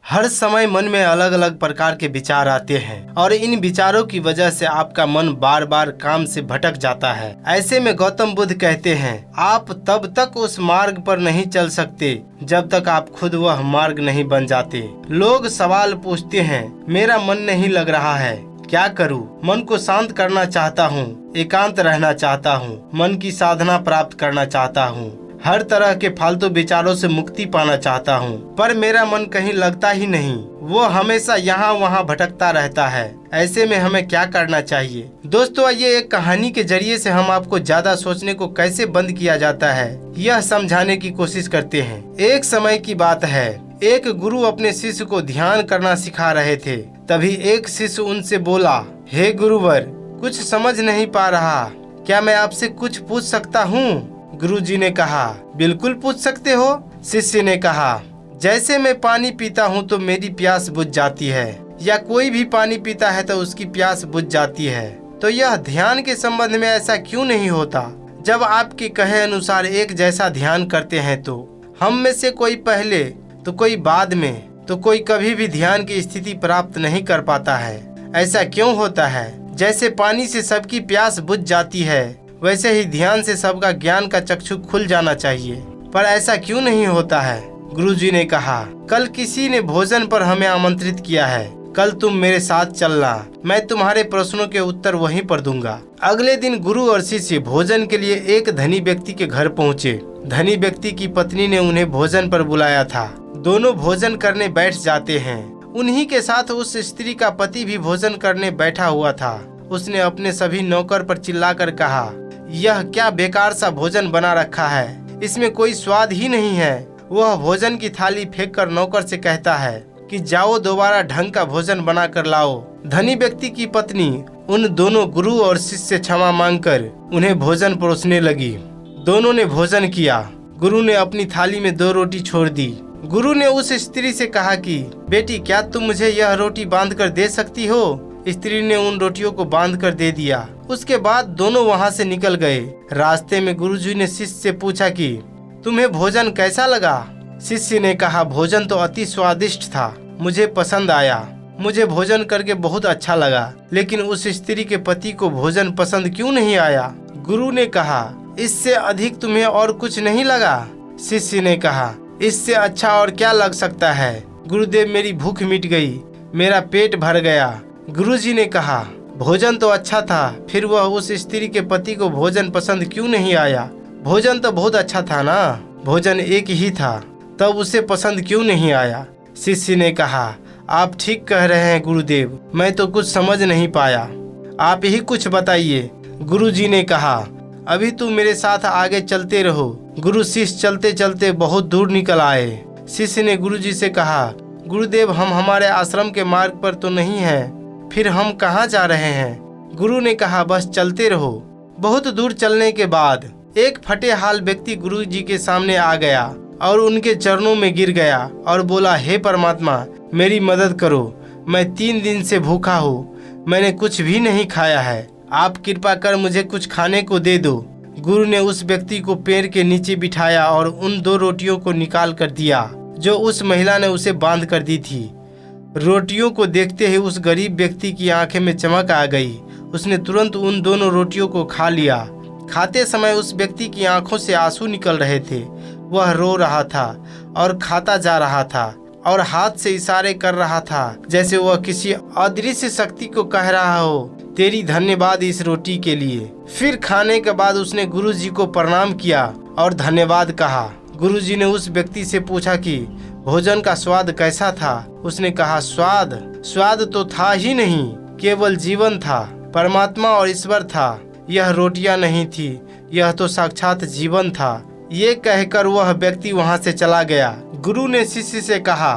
हर समय मन में अलग अलग प्रकार के विचार आते हैं और इन विचारों की वजह से आपका मन बार बार काम से भटक जाता है। ऐसे में गौतम बुद्ध कहते हैं, आप तब तक उस मार्ग पर नहीं चल सकते जब तक आप खुद वह मार्ग नहीं बन जाते। लोग सवाल पूछते हैं, मेरा मन नहीं लग रहा है, क्या करूं? मन को शांत करना चाहता हूं, एकांत रहना चाहता हूं, मन की साधना प्राप्त करना चाहता हूं, हर तरह के फालतू विचारों से मुक्ति पाना चाहता हूँ, पर मेरा मन कहीं लगता ही नहीं। वो हमेशा यहाँ वहाँ भटकता रहता है। ऐसे में हमें क्या करना चाहिए? दोस्तों, आइए एक कहानी के जरिए से हम आपको ज्यादा सोचने को कैसे बंद किया जाता है यह समझाने की कोशिश करते हैं। एक समय की बात है, एक गुरु अपने शिष्य को ध्यान करना सिखा रहे थे। तभी एक शिष्य उनसे बोला, हे गुरुवर, कुछ समझ नहीं पा रहा, क्या मैं आपसे कुछ पूछ सकता हूँ? गुरुजी ने कहा, बिल्कुल पूछ सकते हो। शिष्य ने कहा, जैसे मैं पानी पीता हूँ तो मेरी प्यास बुझ जाती है, या कोई भी पानी पीता है तो उसकी प्यास बुझ जाती है, तो यह ध्यान के संबंध में ऐसा क्यों नहीं होता? जब आपके कहे अनुसार एक जैसा ध्यान करते हैं तो हम में से कोई पहले तो कोई बाद में तो कोई कभी भी ध्यान की स्थिति प्राप्त नहीं कर पाता है। ऐसा क्यों होता है? जैसे पानी से सबकी प्यास बुझ जाती है, वैसे ही ध्यान से सबका ज्ञान का चक्षु खुल जाना चाहिए, पर ऐसा क्यों नहीं होता है? गुरुजी ने कहा, कल किसी ने भोजन पर हमें आमंत्रित किया है, कल तुम मेरे साथ चलना, मैं तुम्हारे प्रश्नों के उत्तर वहीं पर दूंगा। अगले दिन गुरु और शिष्य भोजन के लिए एक धनी व्यक्ति के घर पहुँचे। धनी व्यक्ति की पत्नी ने उन्हें भोजन पर बुलाया था। दोनों भोजन करने बैठ जाते हैं। उन्हीं के साथ उस स्त्री का पति भी भोजन करने बैठा हुआ था। उसने अपने सभी नौकर पर चिल्लाकर कहा, यह क्या बेकार सा भोजन बना रखा है, इसमें कोई स्वाद ही नहीं है। वह भोजन की थाली फेंककर नौकर से कहता है कि जाओ दोबारा ढंग का भोजन बना कर लाओ। धनी व्यक्ति की पत्नी उन दोनों गुरु और शिष्य से क्षमा मांगकर उन्हें भोजन परोसने लगी। दोनों ने भोजन किया। गुरु ने अपनी थाली में 2 रोटी छोड़ दी। गुरु ने उस स्त्री से कहा कि बेटी, क्या तुम मुझे यह रोटी बांध कर दे सकती हो? स्त्री ने उन रोटियों को बांध कर दे दिया। उसके बाद दोनों वहां से निकल गए। रास्ते में गुरुजी ने शिष्य से पूछा कि तुम्हें भोजन कैसा लगा? शिष्य ने कहा, भोजन तो अति स्वादिष्ट था, मुझे पसंद आया, मुझे भोजन करके बहुत अच्छा लगा, लेकिन उस स्त्री के पति को भोजन पसंद क्यों नहीं आया? गुरु ने कहा, इससे अधिक तुम्हें और कुछ नहीं लगा? शिष्य ने कहा, इससे अच्छा और क्या लग सकता है गुरुदेव, मेरी भूख मिट गई, मेरा पेट भर गया। गुरुजी ने कहा, भोजन तो अच्छा था, फिर वह उस स्त्री के पति को भोजन पसंद क्यों नहीं आया? भोजन तो बहुत अच्छा था ना, भोजन एक ही था, तब उसे पसंद क्यों नहीं आया? शिष्य ने कहा, आप ठीक कह रहे हैं गुरुदेव, मैं तो कुछ समझ नहीं पाया, आप ही कुछ बताइए। गुरुजी ने कहा, अभी तुम मेरे साथ आगे चलते रहो। गुरु शिष्य चलते चलते बहुत दूर निकल आए। शिष्य ने गुरुजी से कहा, गुरुदेव, हम हमारे आश्रम के मार्ग पर तो नहीं हैं, फिर हम कहाँ जा रहे हैं? गुरु ने कहा, बस चलते रहो। बहुत दूर चलने के बाद एक फटे हाल व्यक्ति गुरु जी के सामने आ गया और उनके चरणों में गिर गया और बोला, हे परमात्मा, मेरी मदद करो, मैं 3 दिन से भूखा हूँ, मैंने कुछ भी नहीं खाया है, आप कृपा कर मुझे कुछ खाने को दे दो। गुरु ने उस व्यक्ति को पेड़ के नीचे बिठाया और उन 2 रोटियों को निकाल कर दिया जो उस महिला ने उसे बांध कर दी थी। रोटियों को देखते ही उस गरीब व्यक्ति की आंखें में चमक आ गई। उसने तुरंत उन दोनों रोटियों को खा लिया। खाते समय उस व्यक्ति की आंखों से आंसू निकल रहे थे। वह रो रहा था और खाता जा रहा था और हाथ से इशारे कर रहा था, जैसे वह किसी अदृश्य शक्ति को कह रहा हो, तेरी धन्यवाद इस रोटी के लिए। फिर खाने के बाद उसने गुरुजी को प्रणाम किया और धन्यवाद कहा। गुरुजी ने उस व्यक्ति से पूछा कि भोजन का स्वाद कैसा था? उसने कहा, स्वाद तो था ही नहीं, केवल जीवन था, परमात्मा और ईश्वर था। यह रोटियां नहीं थी, यह तो साक्षात जीवन था। ये कहकर वह व्यक्ति वहां से चला गया। गुरु ने शिष्य से कहा,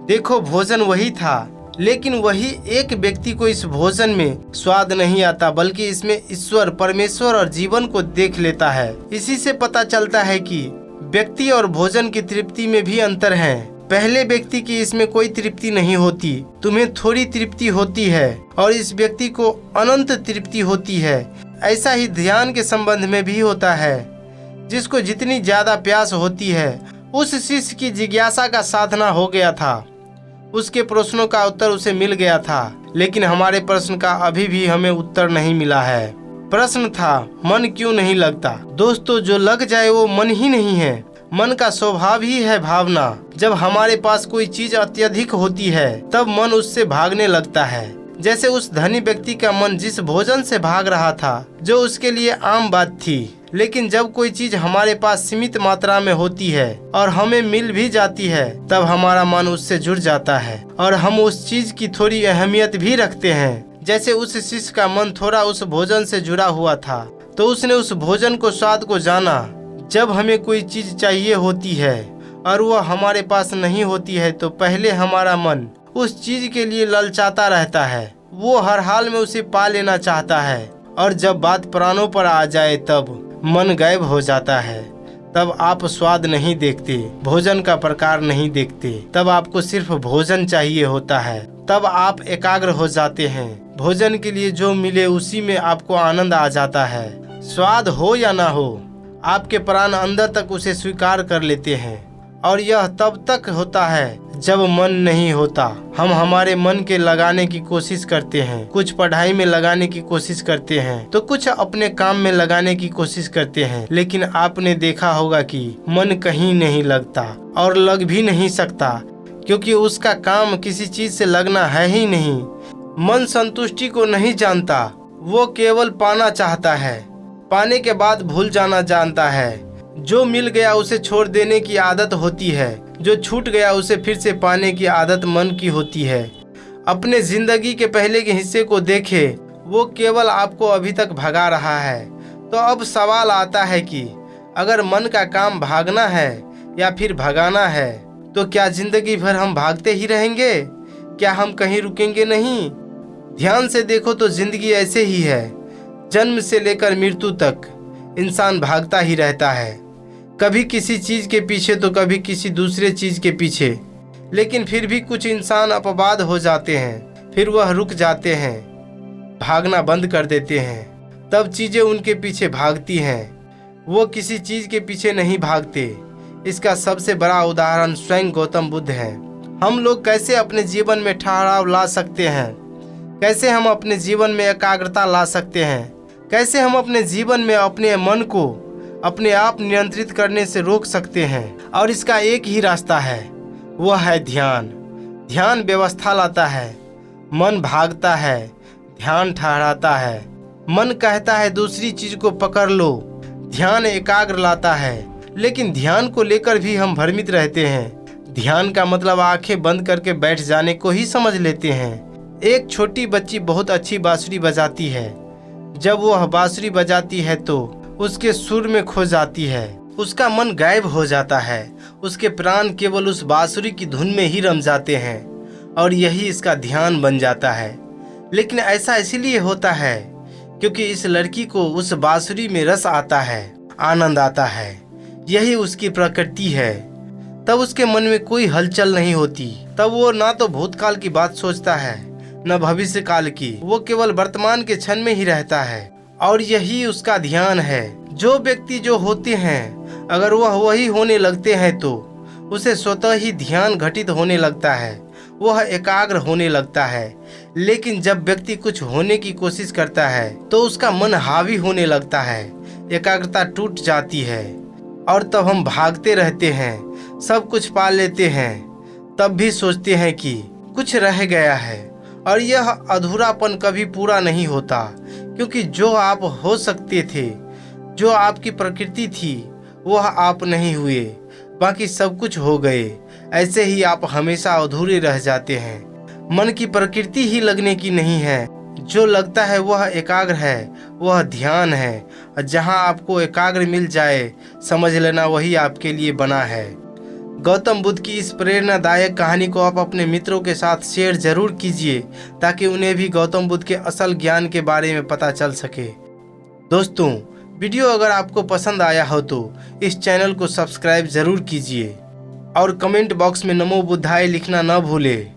देखो, भोजन वही था, लेकिन वही एक व्यक्ति को इस भोजन में स्वाद नहीं आता, बल्कि इसमें ईश्वर, परमेश्वर और जीवन को देख लेता है। इसी से पता चलता है कि व्यक्ति और भोजन की तृप्ति में भी अंतर है। पहले व्यक्ति की इसमें कोई तृप्ति नहीं होती, तुम्हें थोड़ी तृप्ति होती है, और इस व्यक्ति को अनंत तृप्ति होती है। ऐसा ही ध्यान के संबंध में भी होता है। जिसको जितनी ज्यादा प्यास होती है, उस शिष्य की जिज्ञासा का साधना हो गया था। उसके प्रश्नों का उत्तर उसे मिल गया था, लेकिन हमारे प्रश्न का अभी भी हमें उत्तर नहीं मिला है। प्रश्न था, मन क्यों नहीं लगता? दोस्तों, जो लग जाए वो मन ही नहीं है। मन का स्वभाव ही है भावना। जब हमारे पास कोई चीज अत्यधिक होती है तब मन उससे भागने लगता है। जैसे उस धनी व्यक्ति का मन जिस भोजन से भाग रहा था, जो उसके लिए आम बात थी। लेकिन जब कोई चीज हमारे पास सीमित मात्रा में होती है और हमें मिल भी जाती है, तब हमारा मन उससे जुड़ जाता है और हम उस चीज की थोड़ी अहमियत भी रखते हैं। जैसे उस शिष्य का मन थोड़ा उस भोजन से जुड़ा हुआ था, तो उसने उस भोजन को स्वाद को जाना। जब हमें कोई चीज चाहिए होती है और वह हमारे पास नहीं होती है, तो पहले हमारा मन उस चीज के लिए ललचाता रहता है। वो हर हाल में उसे पा लेना चाहता है, और जब बात प्राणों पर आ जाए तब मन गायब हो जाता है। तब आप स्वाद नहीं देखते, भोजन का प्रकार नहीं देखते, तब आपको सिर्फ भोजन चाहिए होता है। तब आप एकाग्र हो जाते हैं। भोजन के लिए जो मिले उसी में आपको आनंद आ जाता है। स्वाद हो या ना हो, आपके प्राण अंदर तक उसे स्वीकार कर लेते हैं। और यह तब तक होता है जब मन नहीं होता। हम हमारे मन के लगाने की कोशिश करते हैं, कुछ पढ़ाई में लगाने की कोशिश करते हैं, तो कुछ अपने काम में लगाने की कोशिश करते हैं। लेकिन आपने देखा होगा कि मन कहीं नहीं लगता और लग भी नहीं सकता, क्योंकि उसका काम किसी चीज से लगना है ही नहीं। मन संतुष्टि को नहीं जानता, वो केवल पाना चाहता है। पाने के बाद भूल जाना जानता है। जो मिल गया उसे छोड़ देने की आदत होती है, जो छूट गया उसे फिर से पाने की आदत मन की होती है। अपने जिंदगी के पहले के हिस्से को देखे, वो केवल आपको अभी तक भगा रहा है। तो अब सवाल आता है कि अगर मन का काम भागना है या फिर भगाना है, तो क्या जिंदगी भर हम भागते ही रहेंगे? क्या हम कहीं रुकेंगे नहीं? ध्यान से देखो तो जिंदगी ऐसे ही है। जन्म से लेकर मृत्यु तक इंसान भागता ही रहता है, कभी किसी चीज के पीछे तो कभी किसी दूसरे चीज के पीछे। लेकिन फिर भी कुछ इंसान अपवाद हो जाते हैं, फिर वह रुक जाते हैं, भागना बंद कर देते हैं। तब चीजें उनके पीछे भागती हैं, वो किसी चीज के पीछे नहीं भागते। इसका सबसे बड़ा उदाहरण स्वयं गौतम बुद्ध है। हम लोग कैसे अपने जीवन में ठहराव ला सकते हैं, कैसे हम अपने जीवन में एकाग्रता ला सकते हैं, कैसे हम अपने जीवन में अपने मन को अपने आप नियंत्रित करने से रोक सकते हैं। और इसका एक ही रास्ता है, वह है ध्यान। ध्यान व्यवस्था लाता है, मन भागता है, ध्यान ठहराता है। मन कहता है दूसरी चीज को पकड़ लो, ध्यान एकाग्र लाता है। लेकिन ध्यान को लेकर भी हम भ्रमित रहते हैं। ध्यान का मतलब आंखें बंद करके बैठ जाने को ही समझ लेते हैं। एक छोटी बच्ची बहुत अच्छी बांसुरी बजाती है। जब वह बांसुरी बजाती है तो उसके सुर में खो जाती है, उसका मन गायब हो जाता है, उसके प्राण केवल उस बांसुरी की धुन में ही रम जाते हैं, और यही इसका ध्यान बन जाता है। लेकिन ऐसा इसलिए होता है क्योंकि इस लड़की को उस बांसुरी में रस आता है, आनंद आता है, यही उसकी प्रकृति है। तब उसके मन में कोई हलचल नहीं होती। तब वो ना तो भूतकाल की बात सोचता है न भविष्य काल की, वो केवल वर्तमान के क्षण में ही रहता है, और यही उसका ध्यान है। जो व्यक्ति जो होते हैं, अगर वह वही होने लगते हैं तो उसे स्वतः ही ध्यान घटित होने लगता है, वह एकाग्र होने लगता है। लेकिन जब व्यक्ति कुछ होने की कोशिश करता है तो उसका मन हावी होने लगता है, एकाग्रता टूट जाती है, और तब हम भागते रहते हैं, सब कुछ पा लेते हैं, तब भी सोचते हैं कि कुछ रह गया है। और यह अधूरापन कभी पूरा नहीं होता, क्योंकि जो आप हो सकते थे, जो आपकी प्रकृति थी, वह आप नहीं हुए, बाकी सब कुछ हो गए। ऐसे ही आप हमेशा अधूरे रह जाते हैं। मन की प्रकृति ही लगने की नहीं है, जो लगता है वह एकाग्र है, वह ध्यान है। और जहाँ आपको एकाग्र मिल जाए, समझ लेना वही आपके लिए बना है। गौतम बुद्ध की इस प्रेरणादायक कहानी को आप अपने मित्रों के साथ शेयर जरूर कीजिए, ताकि उन्हें भी गौतम बुद्ध के असल ज्ञान के बारे में पता चल सके। दोस्तों, वीडियो अगर आपको पसंद आया हो तो इस चैनल को सब्सक्राइब जरूर कीजिए और कमेंट बॉक्स में नमो बुद्धाय लिखना न भूलें।